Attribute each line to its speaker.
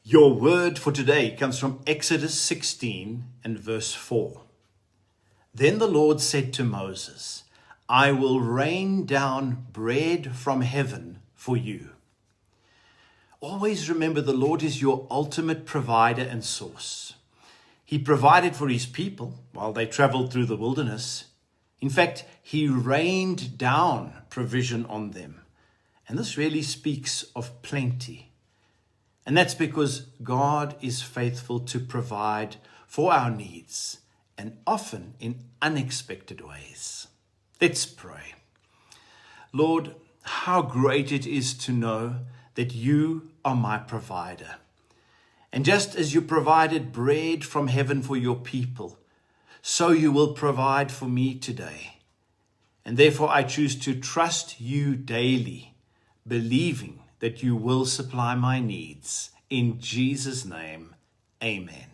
Speaker 1: Your word for today comes from Exodus 16 and verse 4. Then the Lord said to Moses, I will rain down bread from heaven for you. Always remember the Lord is your ultimate provider and source. He provided for his people while they traveled through the wilderness. In fact, he rained down provision on them. And this really speaks of plenty. And that's because God is faithful to provide for our needs, and often in unexpected ways. Let's pray. Lord, how great it is to know that you are my provider. And just as you provided bread from heaven for your people, so you will provide for me today. And therefore I choose to trust you daily, believing that you will supply my needs. In Jesus' name, amen.